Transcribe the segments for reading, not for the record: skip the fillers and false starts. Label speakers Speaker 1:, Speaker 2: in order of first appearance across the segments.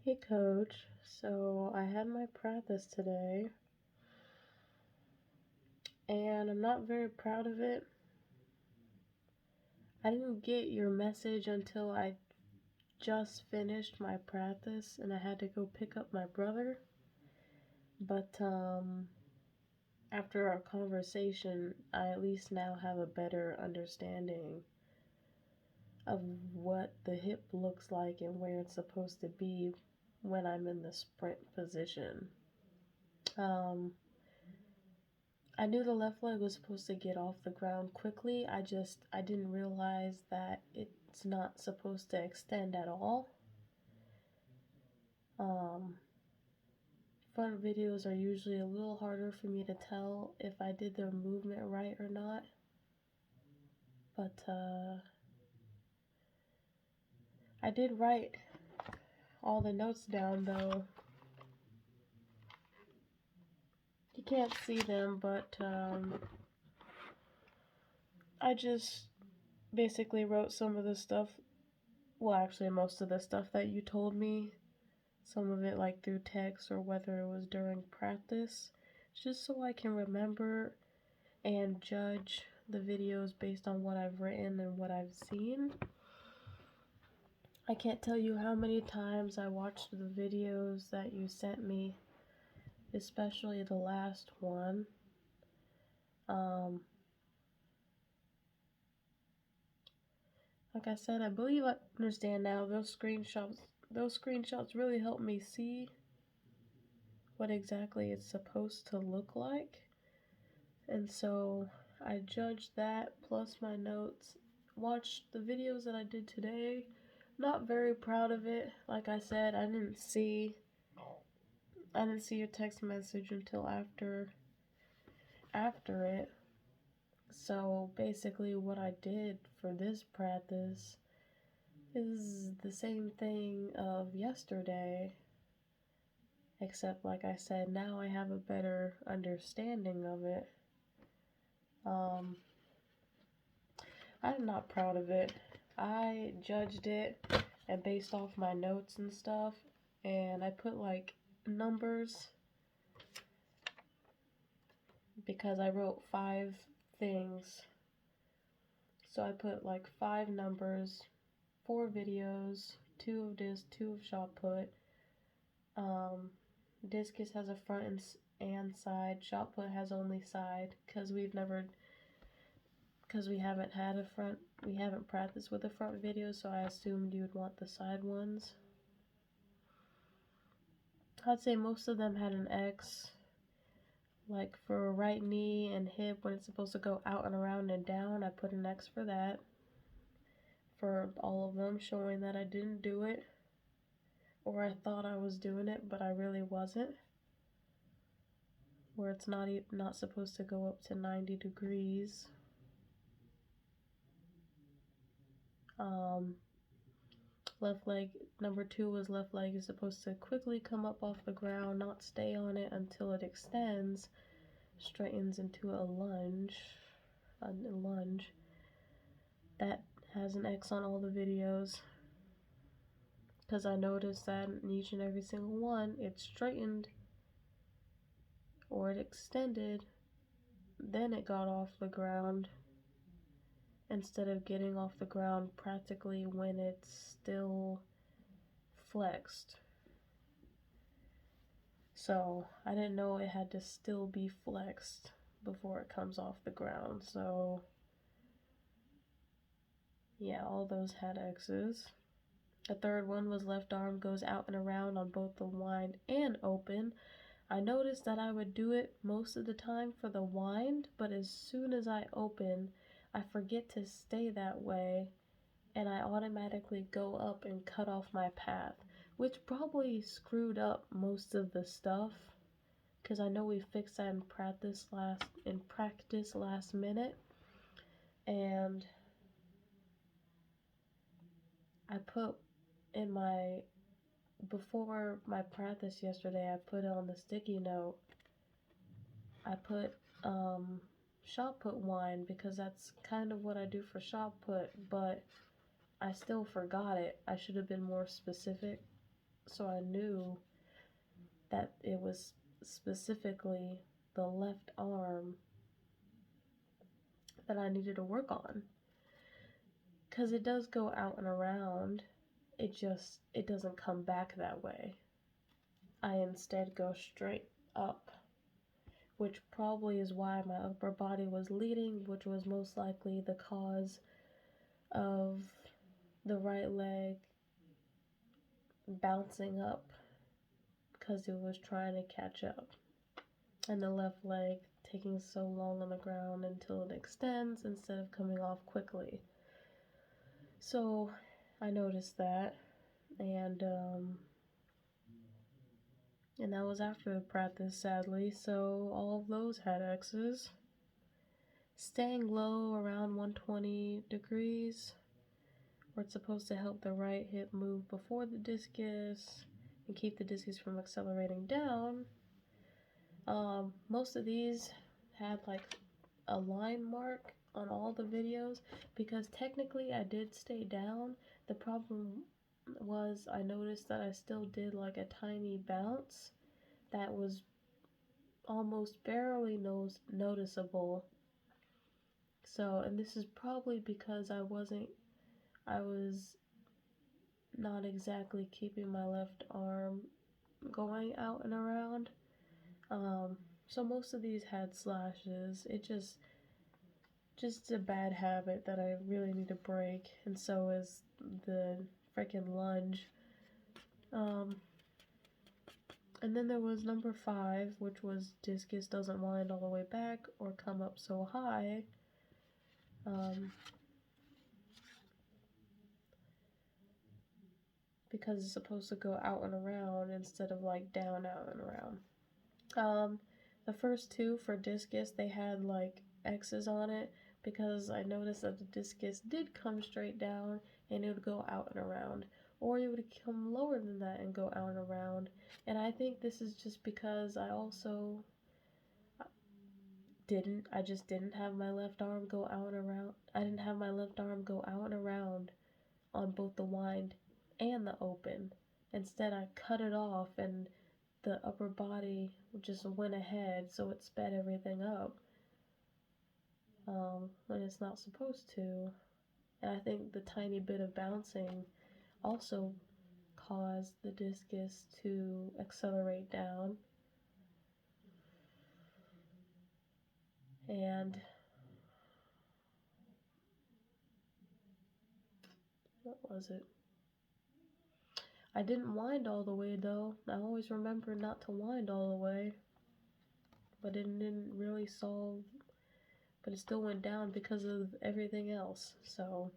Speaker 1: Hey coach, so I had my practice today and I'm not very proud of it. I didn't get your message until I just finished my practice and I had to go pick up my brother. But after our conversation, I at least now have a better understanding of what the hip looks like and where it's supposed to be when I'm in the sprint position. I knew the left leg was supposed to get off the ground quickly. I didn't realize that it's not supposed to extend at all. Um, Front videos are usually a little harder for me to tell if I did the movement right or not. But I did write all the notes down though. You can't see them, but I just basically wrote some of the stuff, well actually most of the stuff that you told me. Some of it like through text or whether it was during practice, just so I can remember and judge the videos based on what I've written and what I've seen. I can't tell you how many times I watched the videos that you sent me, especially the last one. Like I said, I believe I understand now. Those screenshots really help me see what exactly it's supposed to look like. And so I judged that plus my notes, watched the videos that I did today. Not very proud of it. Like I said, I didn't see your text message until after it. So basically what I did for this practice is the same thing of yesterday. Except like I said, now I have a better understanding of it. I'm not proud of it. I judged it and based off my notes and stuff, and I put like numbers because I wrote 5 things. So I put like 5 numbers, 4 videos, 2 of disc, 2 of shot put. Discus has a front and side. Shot put has only side because we haven't practiced with the front videos, so I assumed you would want the side ones. I'd say most of them had an X. Like for right knee and hip, when it's supposed to go out and around and down, I put an X for that. For all of them, showing that I didn't do it. Or I thought I was doing it, but I really wasn't. Where it's not supposed to go up to 90 degrees. Left leg, number 2 was left leg is supposed to quickly come up off the ground, not stay on it until it extends, straightens into a lunge. That has an X on all the videos. Because I noticed that in each and every single one, it straightened or it extended, then it got off the ground instead of getting off the ground practically when it's still flexed. So I didn't know it had to still be flexed before it comes off the ground. So yeah, all those had X's. The third one was left arm goes out and around on both the wind and open. I noticed that I would do it most of the time for the wind, but as soon as I open, I forget to stay that way and I automatically go up and cut off my path, which probably screwed up most of the stuff because I know we fixed that in practice last minute. And I put in my before my practice yesterday, I put on the sticky note, I put shot put wind because that's kind of what I do for shot put, but I still forgot it. I should have been more specific. So I knew that it was specifically the left arm that I needed to work on. Because it does go out and around, it doesn't come back that way. I instead go straight up, which probably is why my upper body was leading, which was most likely the cause of the right leg bouncing up because it was trying to catch up, and the left leg taking so long on the ground until it extends instead of coming off quickly. So I noticed that, and that was after the practice, sadly. So all of those had X's. Staying low around 120 degrees, where it's supposed to help the right hip move before the discus and keep the discus from accelerating down. Most of these had like a line mark on all the videos because technically I did stay down. The problem was I noticed that I still did like a tiny bounce that was almost barely noticeable. So, and this is probably because I was not exactly keeping my left arm going out and around. So most of these had slashes. It just a bad habit that I really need to break, and so is the freaking lunge. And then there was number 5, which was discus doesn't wind all the way back or come up so high. Because it's supposed to go out and around instead of like down, out and around. The first 2 for discus, they had like X's on it because I noticed that the discus did come straight down and it would go out and around, or it would come lower than that and go out and around. And I think this is just because I just didn't have my left arm go out and around. I didn't have my left arm go out and around on both the wind and the open. Instead, I cut it off and the upper body just went ahead, so it sped everything up when it's not supposed to. And I think the tiny bit of bouncing also caused the discus to accelerate down. And what was it? I didn't wind all the way though. I always remember not to wind all the way, but it didn't really solve, but it still went down because of everything else. So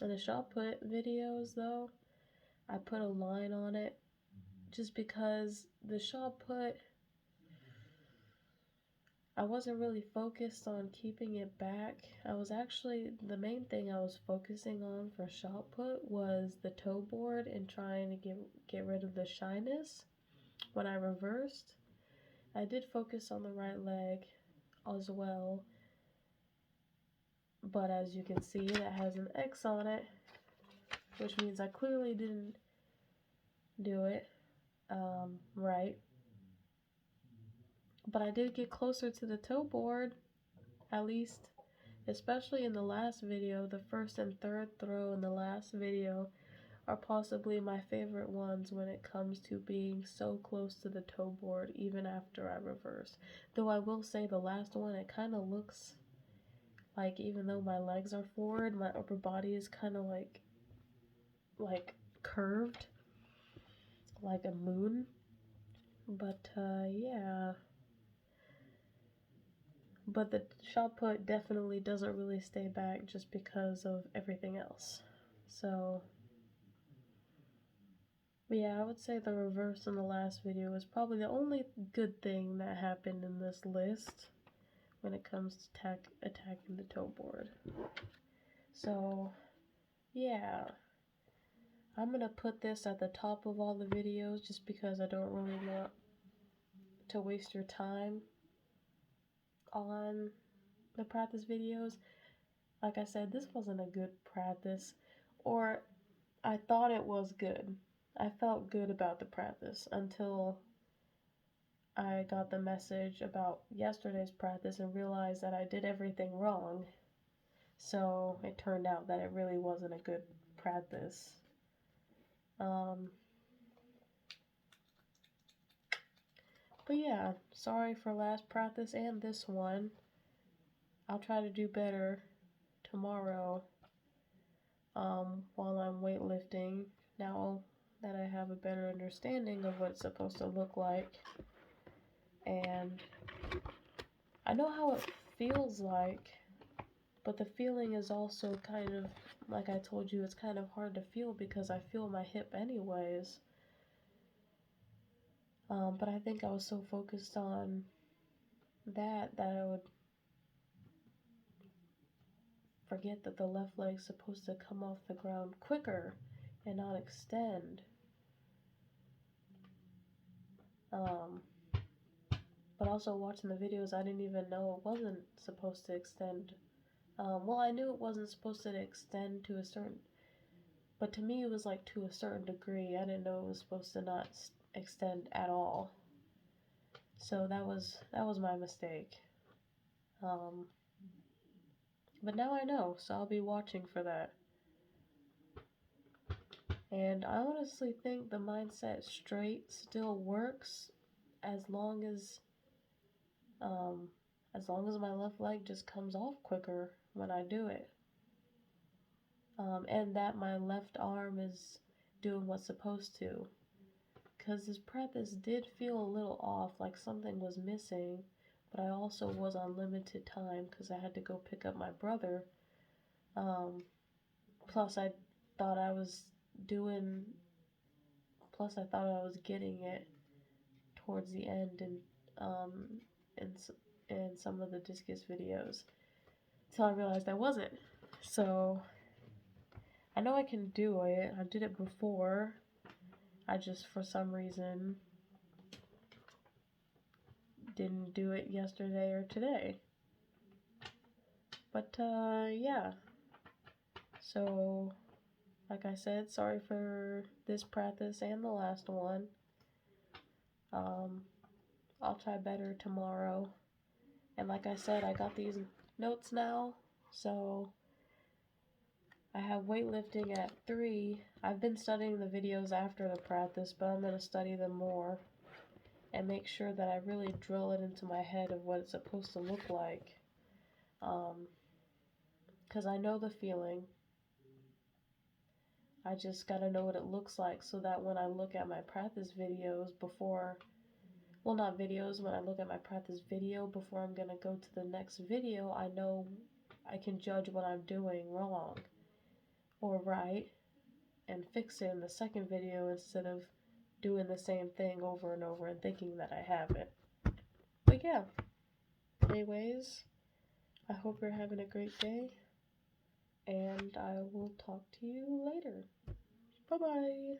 Speaker 1: in the shot put videos though, I put a line on it just because the shot put, I wasn't really focused on keeping it back. The main thing I was focusing on for shot put was the toe board and trying to get rid of the shyness. When I reversed, I did focus on the right leg as well, but as you can see, that has an X on it, which means I clearly didn't do it right. But I did get closer to the toe board, at least, especially in the last video. The first and third throw in the last video are possibly my favorite ones when it comes to being so close to the toe board even after I reverse. Though I will say the last one, it kind of looks like, even though my legs are forward, my upper body is kind of like curved like a moon. But yeah. But the shot put definitely doesn't really stay back just because of everything else. So yeah, I would say the reverse in the last video is probably the only good thing that happened in this list when it comes to attacking the toe board. So yeah, I'm gonna put this at the top of all the videos just because I don't really want to waste your time on the practice videos. Like I said, this wasn't a good practice, or I thought it was good. I felt good about the practice until I got the message about yesterday's practice and realized that I did everything wrong. So it turned out that it really wasn't a good practice. But yeah, sorry for last practice and this one. I'll try to do better tomorrow while I'm weightlifting, now that I have a better understanding of what it's supposed to look like. And I know how it feels like, but the feeling is also kind of, like I told you, it's kind of hard to feel because I feel my hip anyways. But I think I was so focused on that I would forget that the left leg's supposed to come off the ground quicker and not extend. But also watching the videos, I didn't even know it wasn't supposed to extend. Well, I knew it wasn't supposed to extend to a certain, but to me it was like to a certain degree. I didn't know it was supposed to not extend at all. So that was my mistake. But now I know, so I'll be watching for that. And I honestly think the mindset straight still works as long as my left leg just comes off quicker when I do it. And that my left arm is doing what's supposed to. Because this practice did feel a little off, like something was missing, but I also was on limited time because I had to go pick up my brother. Plus I thought I was getting it towards the end in some of the discus videos, until I realized I wasn't. So I know I can do it. I did it before. I just, for some reason, didn't do it yesterday or today. But, yeah. So, like I said, sorry for this practice and the last one. I'll try better tomorrow. And like I said, I got these notes now. So, I have weightlifting at 3. I've been studying the videos after the practice, but I'm going to study them more and make sure that I really drill it into my head of what it's supposed to look like. Because I know the feeling. I just got to know what it looks like so that when I look at my practice videos when I look at my practice video before I'm going to go to the next video, I know I can judge what I'm doing wrong or right and fix it in the second video instead of doing the same thing over and over and thinking that I have it. But yeah, anyways, I hope you're having a great day, and I will talk to you later. Bye-bye.